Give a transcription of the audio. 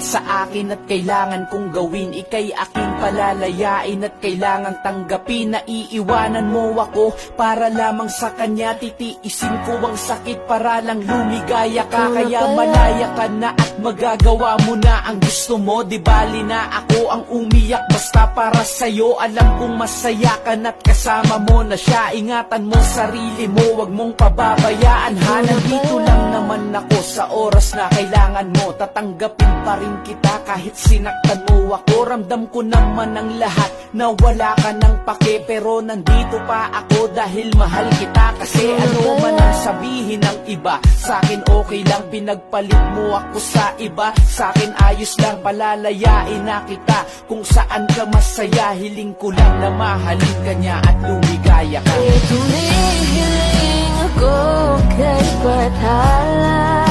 sa akin at kailangan kong gawin. Ika'y aking palalayain at kailangang tanggapin. Na iiwanan mo ako para lamang sa kanya. Titiisin ko ang sakit para lang lumigaya ka. Kaya malaya ka na at magagawa mo na ang gusto mo. Di bali na ako ang umiyak basta para sa'yo. Alam kong masaya ka na't kasama mo na siya. Ingatan mo sarili mo, wag mong pababayaan ha. Nandito lang naman ako sa oras na kailangan mo. Tatanggapin pa rin kita kahit sinaktan mo ako. Ramdam ko naman ang lahat na wala ka ng pake. Pero nandito pa ako dahil mahal kita. Kasi ano man ang sabihin ng iba, sa'kin okay lang. Pinagpalit mo ako sa iba. Sa'kin ayos lang, palalayain na kita. Kung saan ka masaya, hiling ko lang na mahalin ka niya at lumigaya ka. Tumihiling ako kay Bathala.